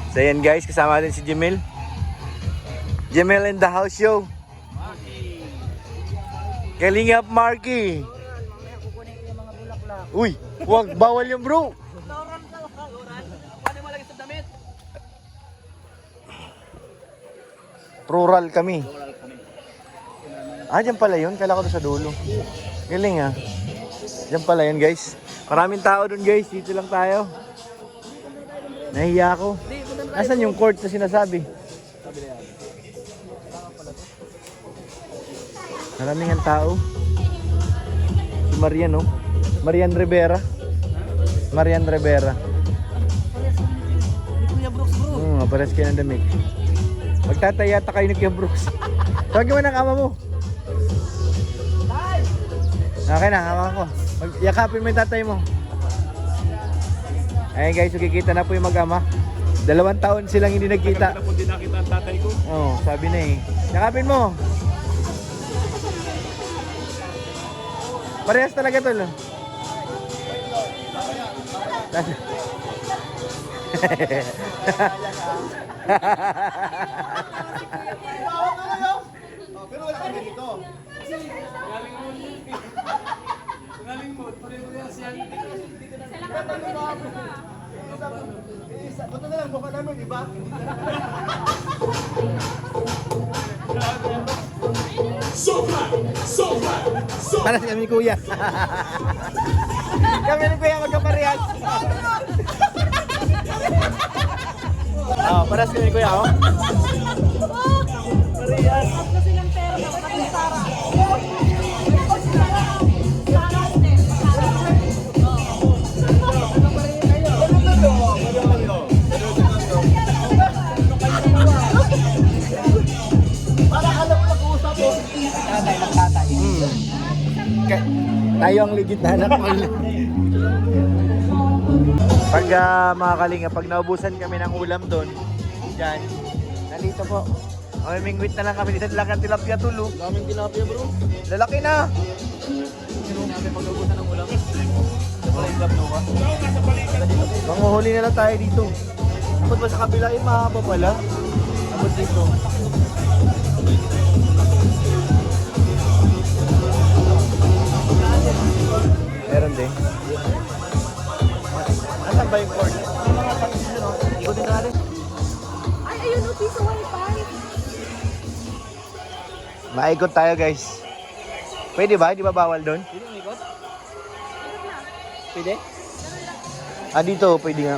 So yan guys, kasama natin si Jemel. Jemel in the house show. Kalingap Marky. Uy, wag, bawal yung bro. Rural kami. Ah, dyan pala yun. Kala ko doon sa dulo. Galing ah. Dyan pala yun guys. Maraming tao doon guys. Dito lang tayo. Nahiya ako. Nasaan yung court na sinasabi? Maraming ang tao. Si Marian oh. Marian Rivera. Marian Rivera. Pares kayo ng damit. Magtatayata kayo ni Kuya Brooks. Tawagin mo ng ama mo. Okay na, hawakan ko. Yakapin mo yung tatay mo. Ayun guys, nakikita na po yung mag-ama. 2 taon silang hindi nagkita. Kung di nakita ang tatay ko. Oo, sabi na eh. Yakapin mo. Parehas talaga to, no? Pero wala kami dito. Galing mo, pare-parehas yan. Punta na lang, mukha namin, iba? Paras kami ni Kuya. Kami ni Kuya magkaparehas. Paras kami ni Kuya, oh. Parehas. Tayo ang legit na anak mo. Pag mga kalinga, pag naubusan kami ng ulam doon, dyan, nandito po. Mingwit na lang kami dito. Lalaki ang tilapia tulo. Daming tilapia bro. Lalaki na. Sino namin pag naubusan ng ulam? Sa palengkap no ka? Manguhuli na lang tayo dito. Abot ba sa kabila? Mahaba pala. Abot dito. Meron din. Asan ba yung cord? Ikutin na natin. Ay, ayun o, piso wifi. Maikot tayo guys. Pwede ba? Di ba bawal doon? Pwede mo ikot? Pwede? Ah, dito. Pwede nga.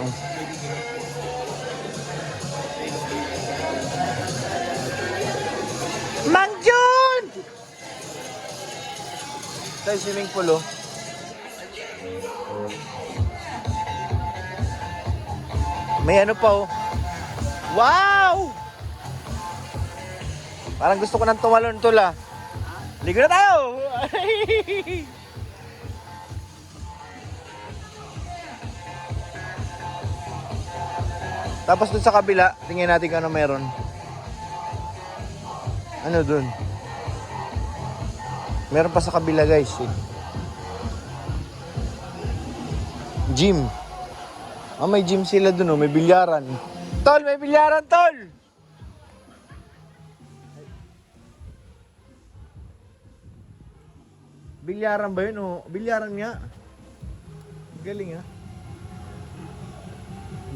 Mang Jun! Tayo swimming pool oh. May ano pa oh. Wow! Parang gusto ko nang tumalon tol ah. Ligo na tayo! Tapos dun sa kabila, tingnan natin kung ano meron. Ano dun? Meron pa sa kabila guys eh. Gym. May gym sila dun oh, may bilyaran. Tol, may bilyaran tol! Bilyaran ba yun oh? Bilyaran nga. Galing ah.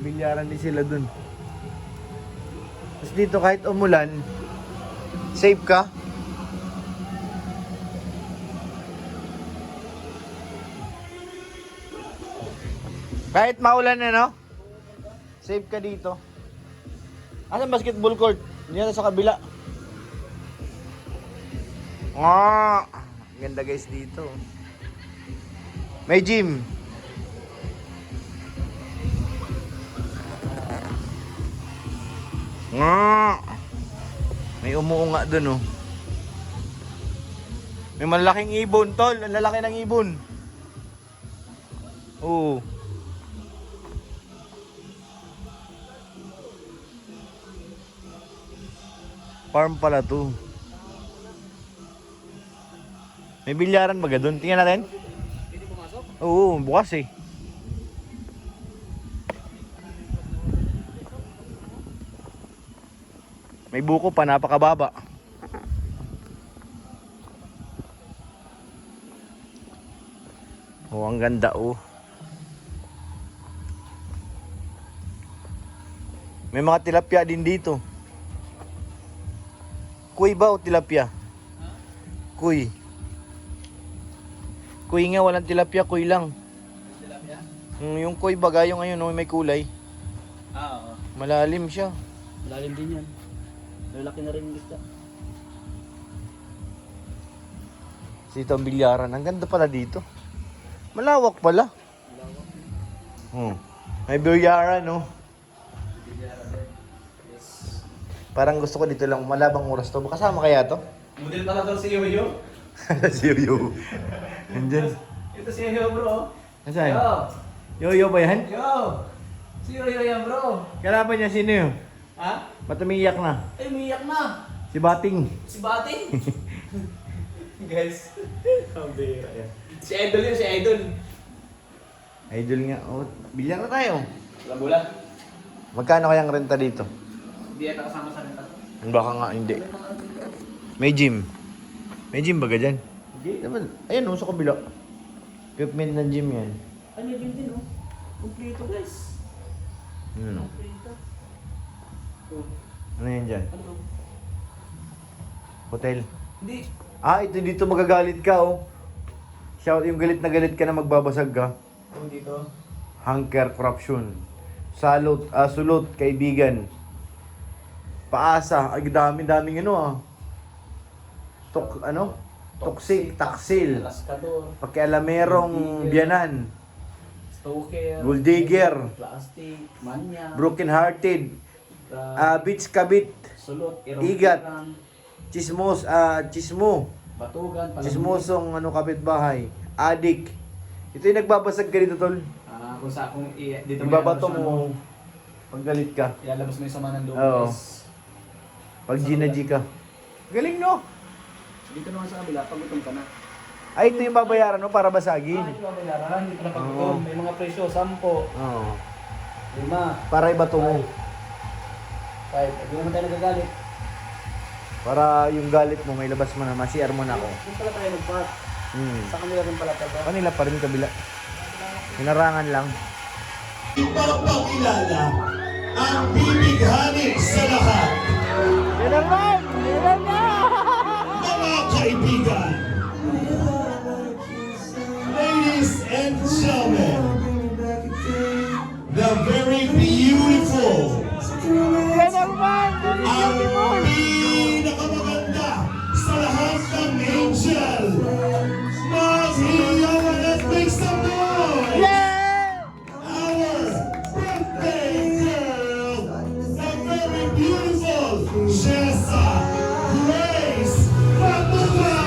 Bilyaran din sila dun. Tapos dito kahit umulan, safe ka. Kahit maulan na no? Safe ka dito. Asan basketball court? Diyan sa kabila. Ganda guys dito. May gym. May umuunga dun oh. May malaking ibon tol. Ang lalaki ng ibon. Oo. Farm pala to. May bilyaran ba doon? Tingnan natin. Pwede pumasok? Oo, bukas eh. May buko pa, napakababa. Oh, ang ganda oh. May mga tilapia din dito. Kuy ba o tilapia? Kuy. Kuy nga, walang tilapia, kuy lang. Tilapia? Yung kuy baga, yung ayun, oh, may kulay. Oo. Malalim siya. Malalim din yan. Lalaki na rin yung isda. Dito ang bilyaran. Ang ganda pala dito. Malawak pala. May bilyaran, no? Parang gusto ko dito lang, malabang oras to. Kasama kaya to? Model pala daw si Yoyo. Si Yoyo. Nandyan. Ito si Yoyo bro. Nasaan? Yo! Yoyo ba yan? Yo! Si Yoyo yan bro. Kalaban niya sino yun? Ha? Ba't umiiyak na? Ay, umiyak na. Si Bating. Si Bating. Guys. Ang bira yan. Si Idol yun, si Idol. Idol nga. Oh, bilyar na tayo. Walang bola. Magkano kayang renta dito? Hindi yata kasama sa renta. Baka nga hindi. May gym. May gym baga dyan? Hindi. Diba? Ayan oh, sa kabila. Equipment ng gym yan. Ano yun din oh. Kompleto guys. Ano? Kompleto. Oh. Ano yan dyan? Ano? Hotel. Hindi. Ah, ito dito magagalit ka oh. Shout yung galit na galit ka na magbabasag ka. Ano dito? Hunker corruption. Salot, sulot, kaibigan. Paasa, ay daming ano ah. Toxic, taksil. Laskador. Pakialamerong biyanan. Stoker. Gold digger. Plastic. Manya. Broken hearted. Beach kabit. Sulot. Igat. Chismo. Batugan. Chismosong kapitbahay. Adik. Ito yung nagbabasag ka dito tol. Kung sa akong dito Nagbabato mo pag galit ka. ilalabas mo yung sama ng loob. Oo. Guys. Pag G ka. Galing no? Dito naman sa kabila, pag gutom ka na. Ay, ito yung babayaran mo para basagin. Hindi ba bayaran? Hindi pa na pag Oo. gutom. May mga presyo, 10, 5, Oo. Para ibato mo. Hindi naman tayo nagagalit. Para yung galit mo, may labas mo na. Masiar mo na ako. Doon pala tayo nag-park. Sa kanila rin pala tayo. Kanila pa rin kabila. Hinarangan lang. Ipapakilala ang bibighanin sa lahat. Yan naman! Yan na! Mga kaibigan, ladies and gentlemen, the very beautiful, Yan naman! ang pinakamaganda sa lahat ng angel, maghiyawan at make some noise! Yeah! Our birthday girl, the very beautiful Jessa Grace Patuka!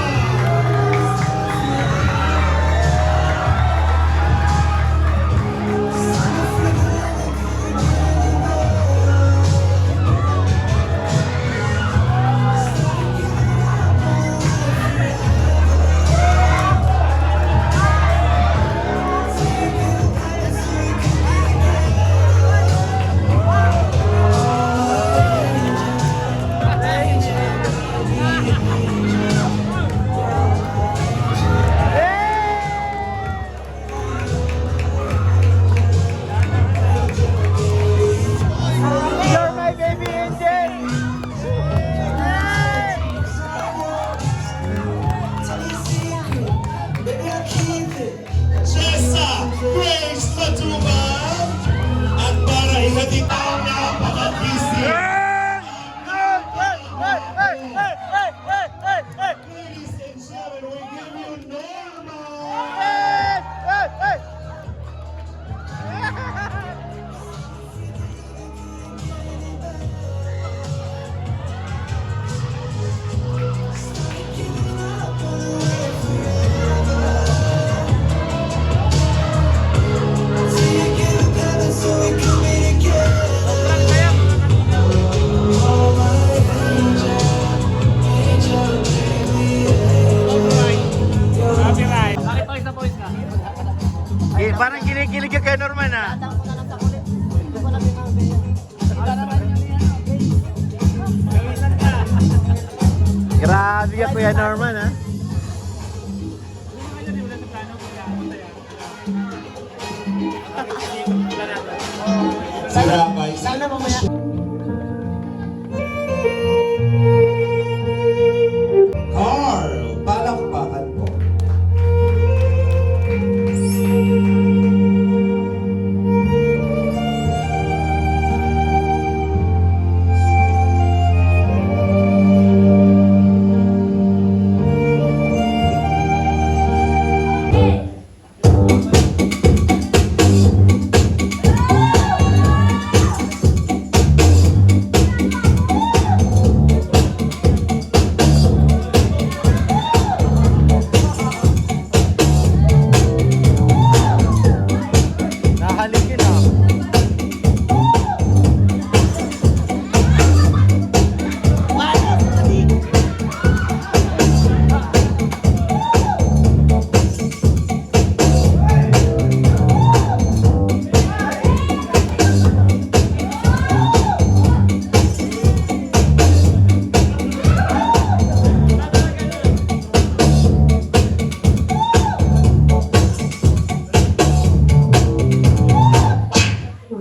Grabe ka Kuya Norman ha. Si Rabay. Sana mamaya. Carl, palakpakan po. Nahalikin ah.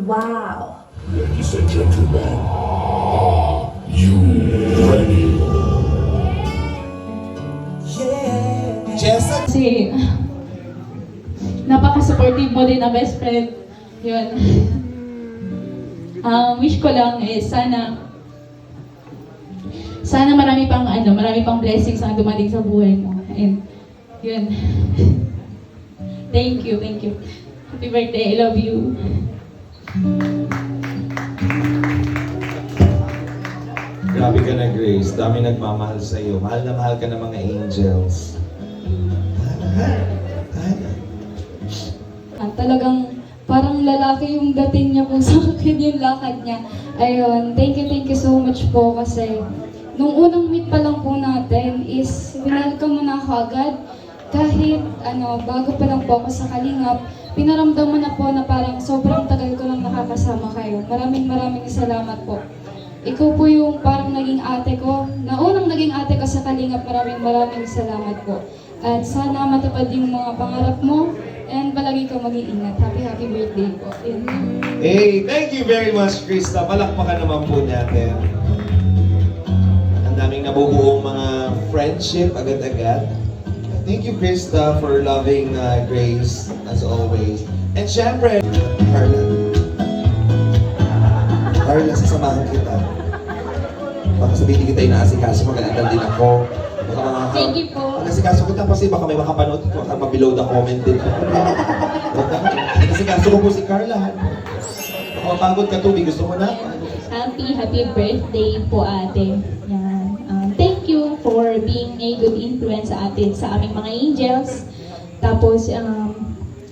Wow. Ladies and gentlemen, are you ready? Jessa, Kasi, napaka-supportive mo din na best friend. Yun. Wish ko lang is sana marami pang blessings ang dumating sa buhay mo. And, yun. Thank you. Happy birthday, I love you. Grabe ka na, Grace. Dami nagmamahal sa iyo. Mahal na mahal ka ng mga angels. Talagang parang lalaki yung dating niya po sa akin, yung lakad niya. Ayun, thank you so much po kasi nung unang meet pa lang po natin is winelcome mo na ako agad. Kahit bago pa lang po ako sa Kalingap, pinaramdam mo na po na parang sobrang tagal ko nang nakakasama kayo. Maraming salamat po. Ikaw po yung parang naging ate ko, na unang naging ate ko sa Kalingap. Maraming salamat po. At sana matupad yung mga pangarap mo and palagi ka mag-iingat. Happy birthday po. Yun. Hey, thank you very much, Krista. Palakpakan naman po natin. Ang daming nabubuong mga friendship agad-agad. Thank you, Krista, for loving Grace as always. And syempre, Carla, sasamahan kita. Baka sabihin hindi kita inaasikaso, mag-aandal din ako. Thank you po. Inaasikaso kita kasi baka may makapanood ko, baka below the comment din. Inaasikaso ko po si Carla. Baka mapagod ka, Tubi. Gusto mo na? Happy birthday po ate. Yan. Thank you for being a good influence sa atin, sa aming mga angels. Tapos,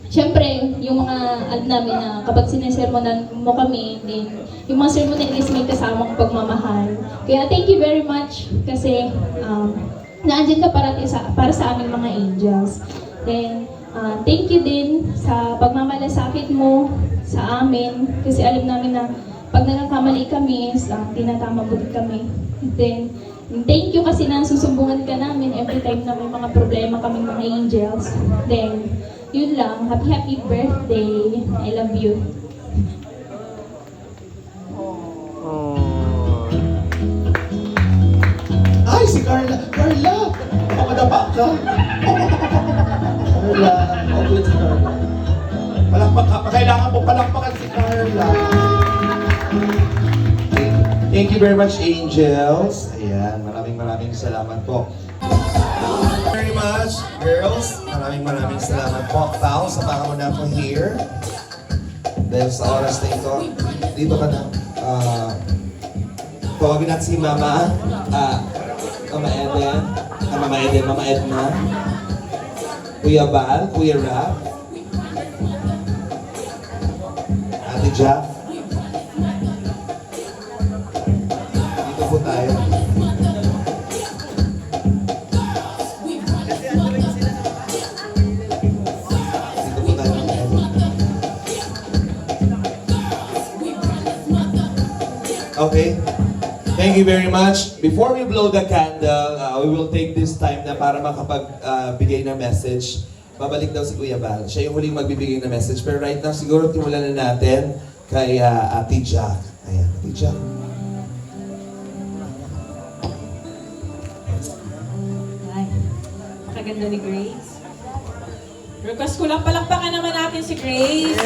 syempre, yung mga namin na kapag sinesermonan mo kami, then yung mga sermon na is may kasamang pagmamahal. Kaya thank you very much kasi naandyan ka para sa aming mga angels. Then, thank you din sa pagmamalasakit mo sa amin kasi alam namin na pag nagkakamali kami is tinatama mo din kami. Then, thank you kasi nasusumbungan ka namin every time na may mga problema kaming mga angels. Then, yun lang. Happy birthday. I love you. Ay, si Carla! Carla! Papadapa ka! Carla! Okay, si Carla. Kailangan mo palakpakan si Carla. Thank you very much, angels. Ayan, maraming salamat po. Very much, girls. Maraming salamat po. Pao, samahan mo na ako here. Dahil sa oras na ito, dito ka na. Tawagin natin si Mama. Mama Edna. Kuya Bal, Kuya Rap. Ate Jack. Dito po tayo. Okay. Thank you very much. Before we blow the candle, we will take this time na para makapagbigay ng message. Babalik daw si Kuya Val. Siya yung huling magbibigay ng message. Pero right now, siguro timulan na natin kay Ate Jack. Ayan, Ate Jack. Ay, pakaganda ni Grace. Request ko lang, palakpakan naman natin si Grace.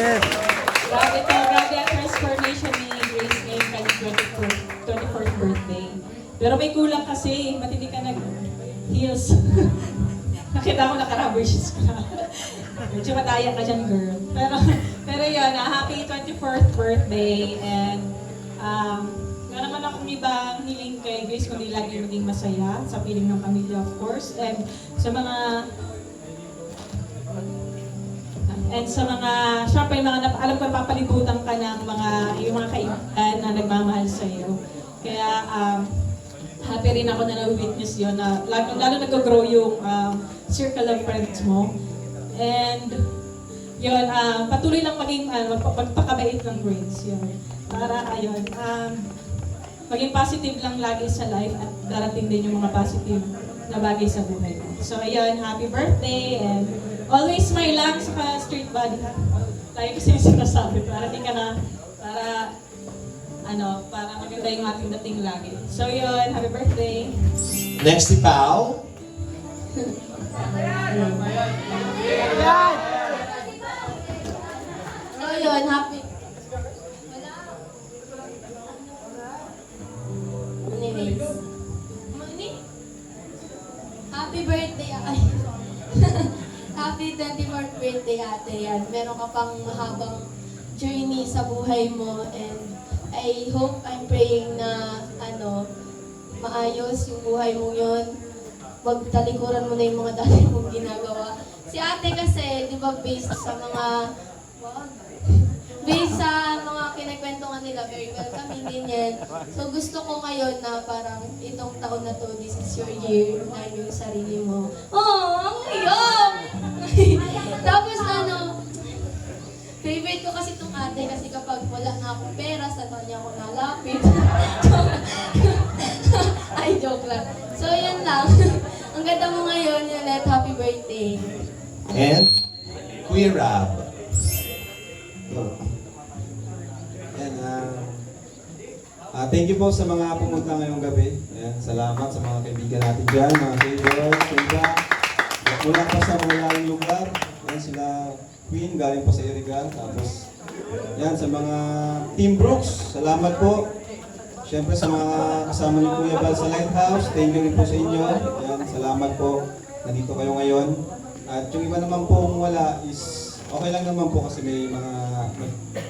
Grabe to, grabe ang transformation ni Grace ngayong kanyang 24th birthday. Pero may kulang kasi, matindi ka nag-heels. Nakita ko naka-rubber shoes ka. Medyo mataya ka dyan, girl. Pero yun, happy 24th birthday. And nga naman akong ibang hiling kay Grace kundi lagi maging masaya sa piling ng pamilya, of course. And sa mga syempre, alam ko papalibutan ka ng yung mga kaibigan na nagmamahal sa iyo. Kaya, happy rin ako na na-witness yun, na lalo nag-grow yung circle of friends mo. And, yun, patuloy lang maging, magpakabait ng Grace, yun. Para, ayun, maging positive lang lagi sa life at darating din yung mga positive na bagay sa buhay mo. So, ayun, happy birthday, and always smile lang sa street body, ha? Lagi kasi yung sinasabi, para di ka na, para maganda yung ating dating lagi. So yun, happy birthday! Next si Pao. So yun, happy... Anyways. Happy birthday, ay. Happy 24th birthday, ate. Yan. Meron ka pang mahabang journey sa buhay mo, and I hope, I'm praying na maayos yung buhay mo yun. Talikuran mo na yung mga dati mong ginagawa. Si ate kasi, di ba, based sa mga kinakwentuhan nila, very welcoming din yan. So gusto ko ngayon na parang itong taon na to, this is your year, na yung sarili mo. Oh, ang iyong! Tapos favorite ko kasi itong ate kasi kapag wala na akong pera, sa niya ako nalapit. Ay, joke lang. So, yan lang. Ang ganda mo ngayon, Yalet. Happy birthday. And Kuya Rab. Thank you po sa mga pumunta ngayong gabi. Ayan, salamat sa mga kaibigan natin dyan, mga kaibigan, kaibigan. Mula pa sa mga laking lugar. Ayan, sila Queen, galing pa sa Irigan. Tapos, yan, sa mga Team Brooks, salamat po. Siyempre sa mga kasama ni Kuya Val sa Lighthouse, thank you rin po sa inyo. Ayan, salamat po. Nandito kayo ngayon. At yung iba naman pong wala is okay lang naman po kasi may mga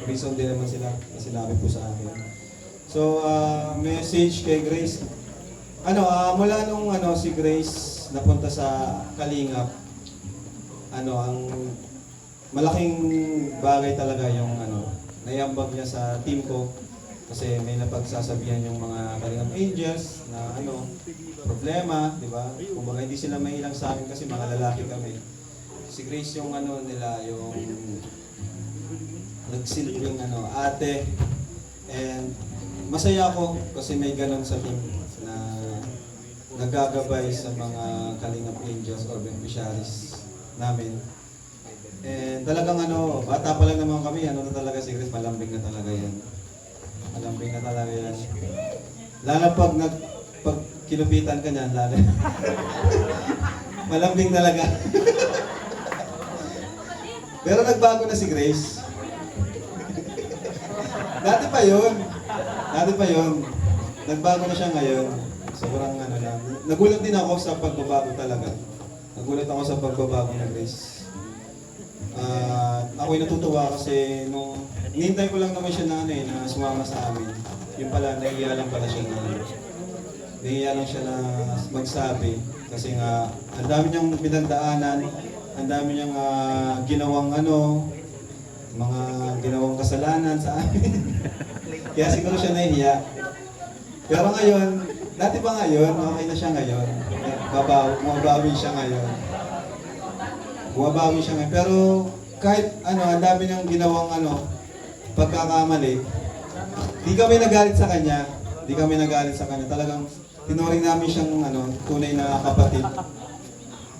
reason din naman sila na sinabi po sa akin. So, message kay Grace. Mula nung si Grace napunta sa Kalingap, ang malaking bagay talaga yung naiambag niya sa team ko. Kasi may napagsasabihan yung mga Kalingap Angels na problema, di ba? Kumbaga hindi sila mahilang sa amin kasi mga lalaki kami. Si Grace yung nila, yung nagsilbing ate. And masaya ako kasi may ganun sa team na nagagabay sa mga Kalingap Angels or beneficiaries namin. And talagang bata pa lang naman kami, na talaga si Grace, malambing na talaga yan. Malambing na talaga yan. Lalo pag kinupitan ka niyan, lalo. Malambing talaga. Pero nagbago na si Grace. Dati pa yun. Nagbago na siya ngayon. Sobrang lang. Nagulat din ako sa pagbabago talaga. Nagulat ako sa pagbabago ng Grace. Ako'y natutuwa kasi nung nihintay ko lang naman siya na sumama sa amin. Yung pala, nahiya lang pala siya nahiya lang siya na magsabi. Kasi nga, ang dami niyang pinagdaanan, ang dami niyang ginawang mga ginawang kasalanan sa amin. Kaya siguro siya nahiya. Pero ngayon, dati pa ngayon, okay na siya ngayon. Bumabawi siya ngayon. Pero kahit ang dami niyang ginawang pagkakamali, di kami nagalit sa kanya. Hindi kami nagalit sa kanya. Talagang tinuring namin siyang tunay na kapatid.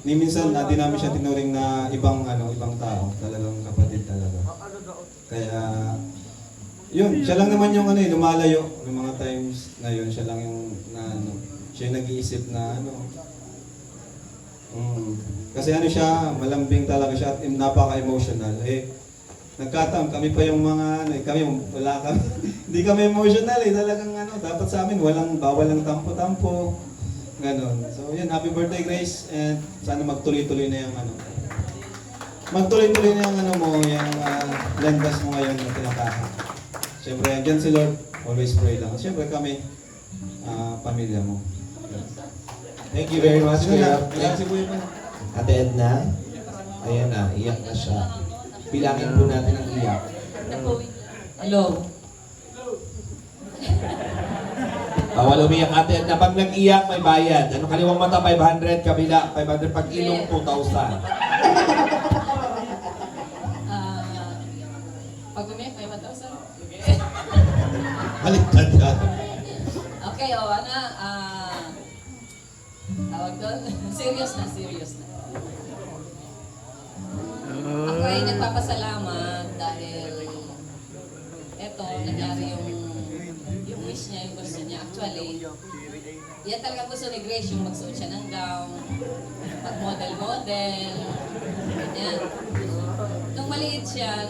Ni minsan di namin siya tinuring na ibang tao. Talagang kapatid talaga. Kaya yun, siya lang naman yung lumalayo ng mga times na yun. Siya lang yung siya yung nag-iisip na kasi siya, malambing talaga siya at napaka-emotional. Nagkataon, kami pa yung mga, wala kami, hindi kami emotional talagang dapat sa amin, bawal lang tampo-tampo, ganon. So yun, happy birthday Grace, and sana magtuloy-tuloy na yung magtuloy-tuloy na yung yung landas mo ngayon na tinatahak. Siyempre, andyan si Lord, always pray lang. Siyempre kami, pamilya mo. Thank you very much, Kuya. Si Kuya pa. Ate Edna, ayan na, iyak na siya. Bilangin po natin ang iyak. Hello. Bawal umiyak, Ate Edna. Pag nag-iyak, may bayad. Kaliwang mata, 500. Kabila, 500. Pag ilong, 2,000. Pag umiyak, may 1,000. Baliktad yan. Okay, tawag doon? Serious na. Ako ay nagpapasalamat dahil eto, nangyari yung wish niya, yung gusto niya. Actually, yan talaga gusto ni Grace, yung magsuot siya ng gown, mag-model, ganyan. Nung maliit siya,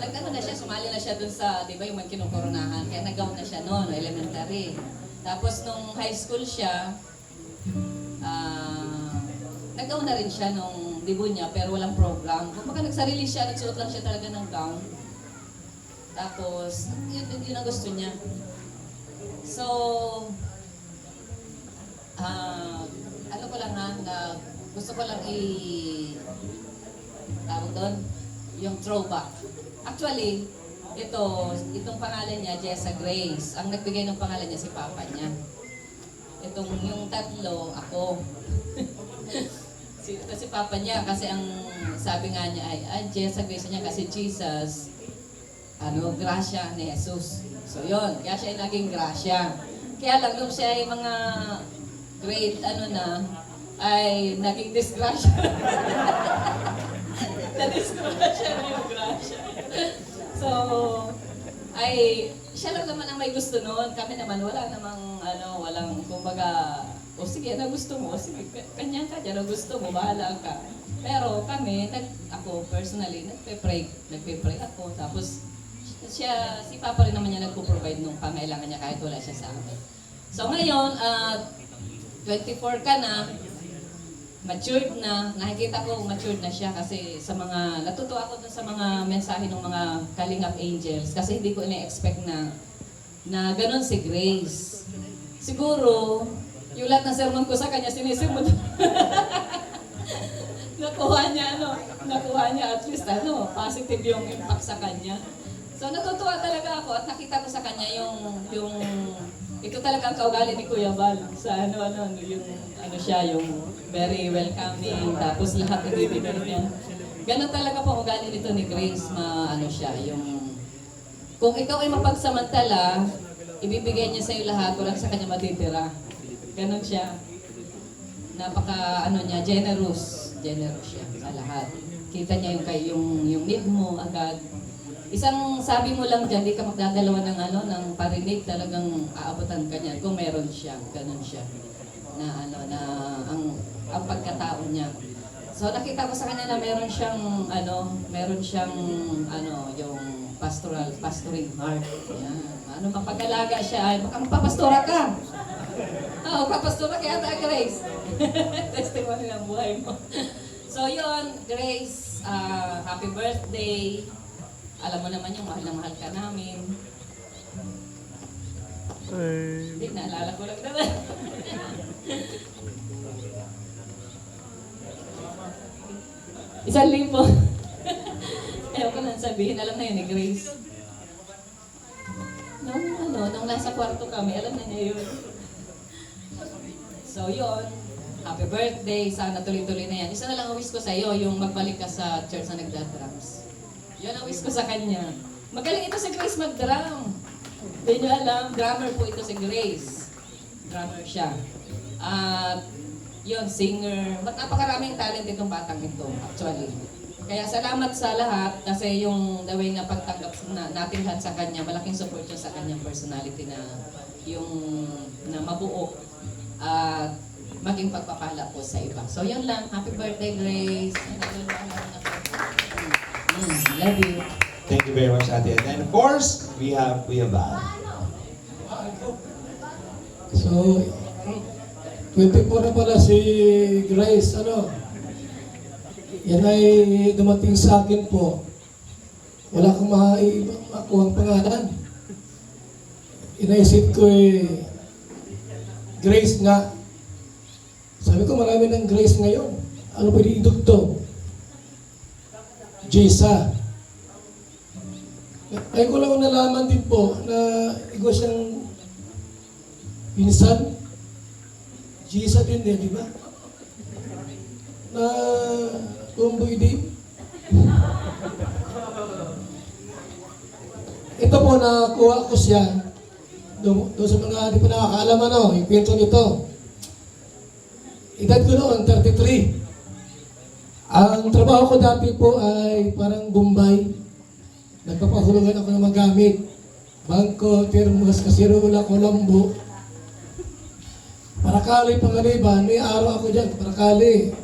sumali na siya dun sa, di ba, yung magkinukoronahan, kaya nag-gown na siya noon, elementary. Tapos nung high school siya, nag-gown na rin siya nung debut niya, pero walang program. Kumbaga nagsarili siya, nagsuot lang siya talaga ng gown. Tapos, yun ang gusto niya. So, ko lang gusto ko lang tawag doon, yung throwback. Actually, itong pangalan niya, Jessa Grace. Ang nagbigay ng pangalan niya, si Papa niya. Yung tatlo, ako. si Papa niya, kasi ang sabi nga niya ay Jessa Grace niya kasi Jesus, Gracia ni Jesus. So yun, kaya siya ay naging Gracia. Kaya lang nung siya ay mga grade ay naging disgrasya. Na-disgrasya na yung Gracia. So, siya lang naman ang may gusto noon. Kami naman, wala namang, walang, kumbaga, sige, na gusto mo, sige, kanya na gusto mo, bahala ka. Pero kami, ako personally, nagpe-pray ako. Tapos, si Papa rin naman niya nagpo-provide nung pangailangan niya kahit wala siya sa amin. So ngayon, 24 ka na, matured na, nakikita ko matured na siya kasi natuto ako dun sa mga mensahe ng mga Kalingap Angels kasi hindi ko ina-expect na ganun si Grace. Siguro, yung lahat ng sermon ko sa kanya, sinisimod. nakuha niya at least positive yung impact sa kanya. So natutuwa talaga ako at nakita ko sa kanya yung ito talaga ang kaugali ni Kuya Bal sa yung very welcoming, tapos lahat ibibigay niya. Ganun talaga po ugali nito ni Grace, kung ikaw ay mapagsamantala, ibibigay niya sa iyo lahat, walang sa kanya matitira. Ganun siya. Napaka generous siya sa lahat. Kita niya yung need mo agad. Isang sabi mo lang dyan, di ka magdadalawa ng parinig, talagang aabutan ka niya. Kung meron siya, ganun siya. Ang pagkatao niya. So nakita ko sa kanya na meron siyang yung pastoring heart. Yan. Mapag-alaga siya, baka magpapastora ka. Magpapastora kaya ta, Grace. Testimony ng buhay mo. So yun, Grace, happy birthday. Alam mo naman yung mahal na mahal ka namin. Hindi, naalala ko lang naman. ₱1,000. Ayaw ko nang sabihin, alam na yun ni Grace. Nung nasa kwarto kami, alam na niya yun. So yun, happy birthday, sana tuloy-tuloy na yan. Isa na lang ang wish ko sa'yo, yung magbalik ka sa church na nagda-drums. Yun ang wish ko sa kanya. Magaling ito si Grace mag-drum. Hindi nyo alam, drummer po ito si Grace. drummer siya. At yun, singer. Napakaraming talent itong batang ito, actually. Kaya salamat sa lahat kasi yung the way na pagtanggap natin lahat sa kanya, malaking support yun sa kanyang personality na yung na mabuo at maging pagpapala po sa iba. So yun lang. Happy birthday, Grace. Love you. Thank you very much, Ate. And of course, we have Val. So, 24 na pala si Grace, yan ay dumating sa akin po. Wala kang makuhang pangalan. Inaisip ko Grace nga. Sabi ko marami ng Grace ngayon. Ano pwede idugtong? Jessa. Ay ko lang nalaman din po na ikaw siyang pinsan. Jessa din di ba? Na tumboy din. Ito po, nakuha ko siya doon sa mga di pa nakakaalam yung kwento nito. Edad ko noon, 33. Ang trabaho ko dati po ay parang Bombay. Nagpapahulugan ako ng mga gamit. Bangko, termos, kasirola, Colombo. Parakali, Panganiban. May araw ako dyan, Parakali.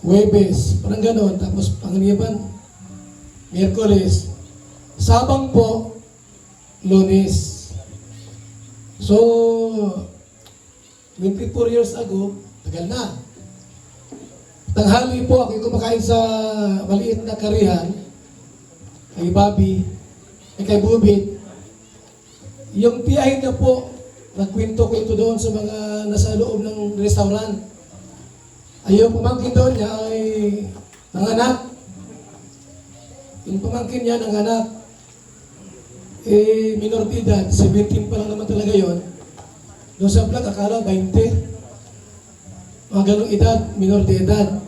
Huwebes, parang ganon. Tapos Panganiban, Miyerkules. Sabang po, Lunes. So, 24 years ago, tagal na. Tanghali po ako kumakain sa maliit na karihan, kay Bobby, kay Bubit. Yung tiyahin niya po, nagkwento-kwento doon sa mga nasa loob ng restaurant. Yung pamangkin doon niya ay nanganak. Yung pamangkin niya nanganak. Minor de edad, 17 pa lang naman talaga yon. Doon sa vlog, akala 20. Mga ganong edad, minor de edad.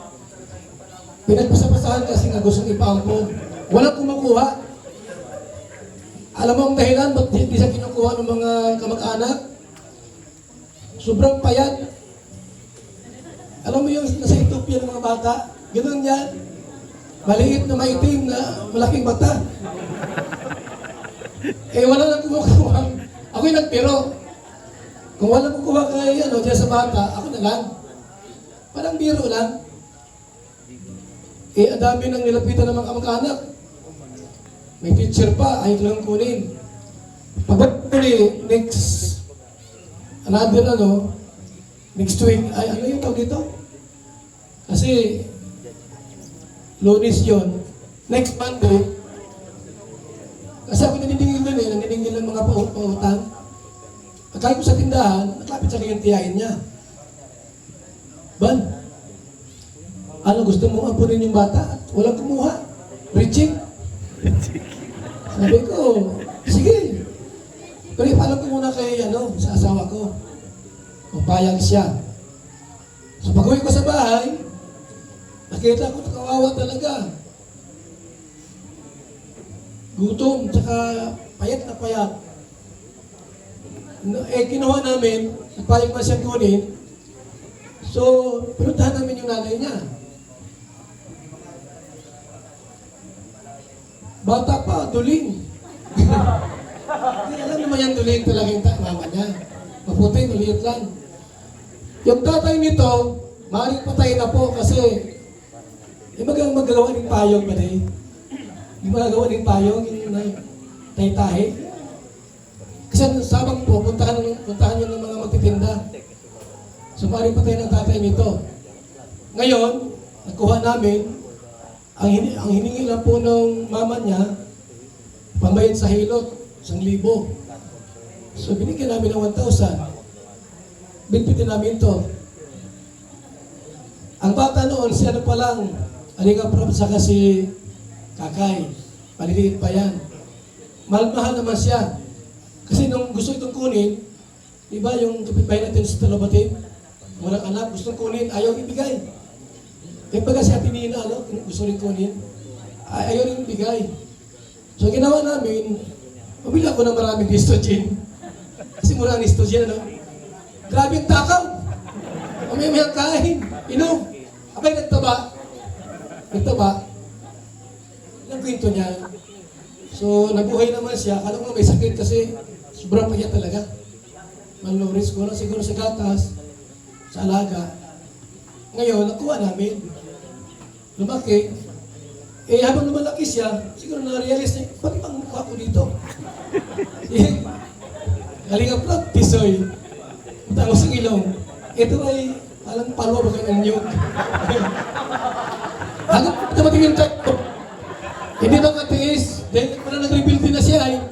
Pinagpasapasahan kasi nga gustong ipampo. Walang kumukuha. Alam mo ang dahilan, ba't di siya kinukuha ng mga kamag-anak? Sobrang payat. Alam mo yung nasa Ethiopia ng mga bata? Ganun yan. Maliit na maitim na malaking bata. Wala nang kumukuha. Ako yung nagpiro. Kung wala kukuha kay dyan sa bata, ako na lang. Parang biro lang. Ang dami nang nilapitan ng mga kamag-anak. May teacher pa, ayaw ko lang kunin. Pagbat ko next next week, ay ano yung tawag dito? Kasi Lunes yun. Next Monday, kasi ako nanindingil doon nanindingil ng mga pautang. Pagkain ko sa tindahan, naklapit sa kayong tiyahin niya. Ban, ano gusto mong ampunin yung bata? Walang kumuha. Reaching. Sabi ko, sige. Pero ipaalam ko muna kay sa asawa ko. Kung payag siya. So pag-uwi ko sa bahay, nakita ko kawawa talaga. Gutom, tsaka payat na payat. Kinuha namin, nagpayag na siya kunin. So, pinuntahan namin yung nanay niya. Bata pa, duling. Alam naman yan, duling talaga yung mama niya. Maputi, maliit lang. Yung tatay nito, maaaring patay na po kasi magagawa ng payong ba yung magagawa ng payong, yung tahi-tahi. Kasi sabang po, puntahan nyo ng mga magtitinda. So maaaring patay ng tatay nito. Ngayon, nakuha namin, ang hiningi lang po ng mama niya, pambayad sa hilot, 1,000. So binigyan namin ng 1,000. Binpitin namin to. Ang bata noon, siya pa lang, Aliga Prab, saka si Kakay. Maliliit pa yan. Mahal-mahal naman siya. Kasi nung gusto itong kunin, di ba yung kapitbahay natin sa Talabatib, walang anak, gustong kunin, ayaw ibigay. Kaya pagka si Ate Nina, gusto rin kunin, ayaw rin ibigay. So ginawa namin, pabili ako ng maraming Nistogen. Kasi mura ang Nistogen, Grabe ang takaw. Mamaya kain. Inom. Abay, nagtaba. Ilang kwento niya. So, nabuhay naman siya. Kala ko may sakit kasi sobrang payat talaga. Malnourished ko lang siguro sa gatas, sa alaga. Ngayon, nakuha namin. Lumaki. Eh, habang lumalaki siya, siguro na-realize niya, bakit ang mukha ko dito? Galing ang practice, oy. Matangos ang ilong. Ito ay, alam, palwa ba kayo ng nyug? Hanggang dumating yung type ko. Hindi na katiis. Dahil parang nag-rebuild din na siya ay,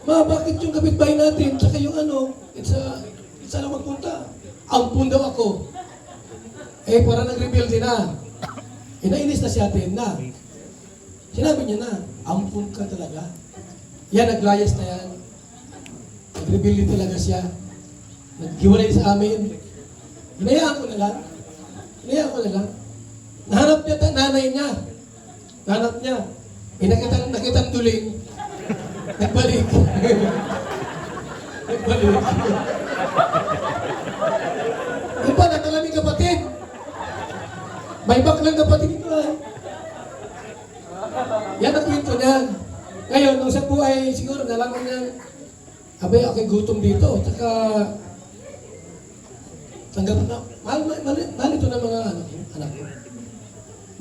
ma, bakit yung kapitbahay natin, tsaka yung isa lang magpunta. Ampun daw ako. Eh, parang nag-rebuild din na. Inainis na si ate na. Sinabi niya na, ampun ka talaga. Yan, naglayas na yan. Nag-rebuild din talaga siya. Naghiwalay sa amin. Hinayaan ko na lang. Nahanap niya nanay niya. Nahanap niya. Eh, nakitang duling. Nagbalik. Iba, nakalaming kapatid. May baklang kapatid ito ay. Yan ang kwento niyan. Ngayon, nung siya po ay siguro nalaman niya, abay, ako'y gutom dito. Tsaka, tanggap na, mahal ito ng mga anak ko.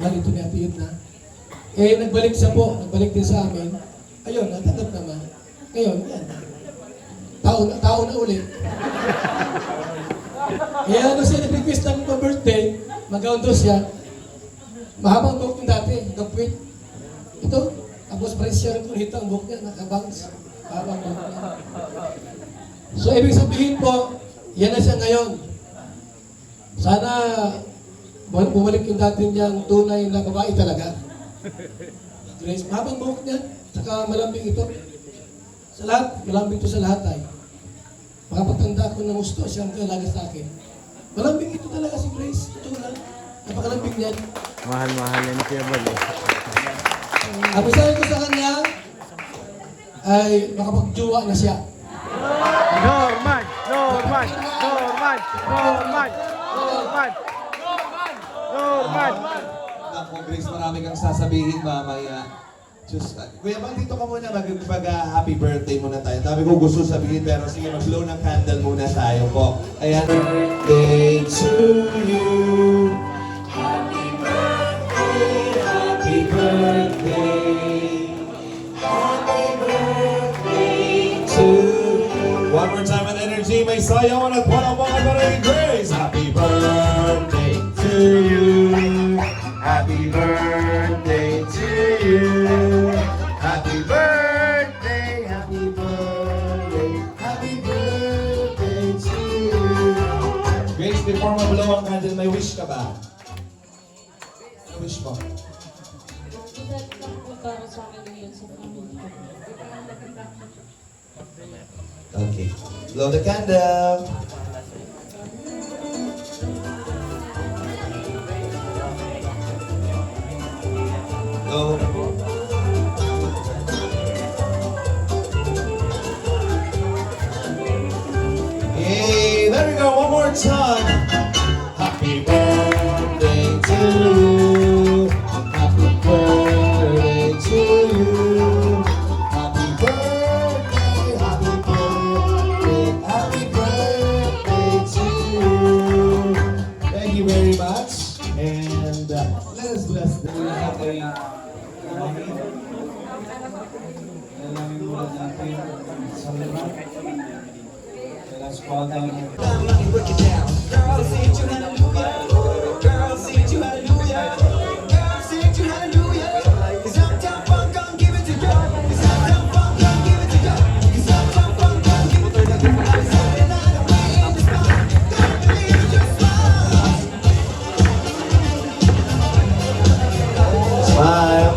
Mahal ito ni Ate Yun na. Eh, nagbalik din sa amin. Ayun, natanggap naman. Ngayon, yan. Tao na ulit. Kaya ano siya nag-request ng birthday, mag-outdo siya. Mahabang buhok yung dati, nagpuwit. Ito, tapos presyo rin ito ang buhok niya, nakabangs. Mahabang buhok niya. So, ibig sabihin po, yan na siya ngayon. Sana bumalik yung dati niyang tunay na babae talaga. Grace, mahabang buhok niya, saka malambing ito. Sa lahat, malambing ito sa lahat ay. Makapagtanda ko ng gusto, siyang talaga sa akin. Malambing ito talaga si Grace. Ito lang, napakalambing niyan. Mahal yan siya ba? Ang masahe ko sa kanya ay makapagjuwa na siya. Norman! Ako, Grace, marami kang sasabihin mamaya. Just, Kuya Bang, dito ka muna, happy birthday muna tayo. Dami ko gusto sabihin, pero sige, mag-blow ng candle muna tayo po. Ayan. Birthday to you. Happy birthday, happy birthday. Happy birthday to you. One more time with energy, may sayawan at walang mga barangay Grace. Happy birthday to you. Happy birthday to you. Happy birthday, happy birthday, happy birthday to you. Grace, before mabulaw ang candle, may wish ka ba? Ano wish mo? Para sa akin yun sa family ko. Okay. Blow the candle. Go. Hey, there we go. One more time. Happy birthday to you. Happy birthday to you. Happy birthday, happy birthday, happy birthday to you. Thank you very much. And let us bless them. Let's fall down. Smile.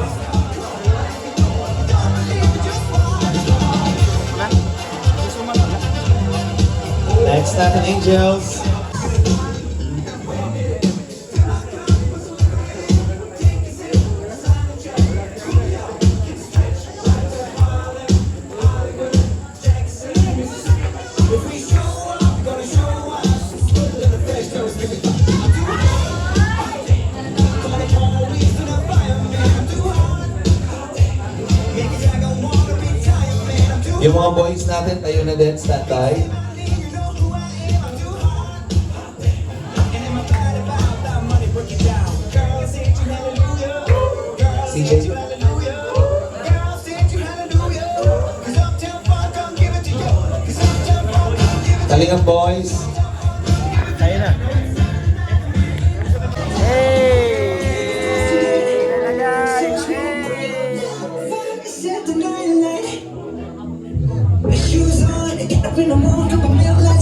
Next up, Angels. If we show up, gonna show boys natin, tayo na din, stand by. CJ. Kalingap boys. Tayo na.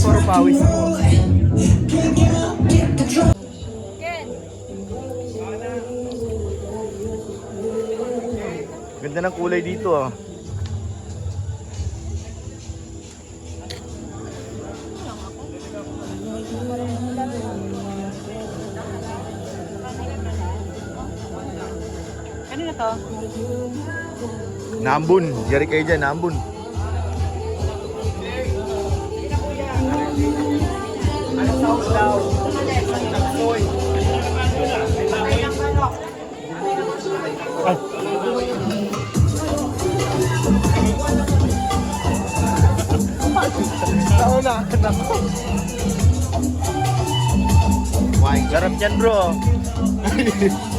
Puro pawis ako. Ganda ng kulay dito ah. Kanina to? Nambun. Yari kayo dyan, Nambun. Tao na. Why? Garap yan bro.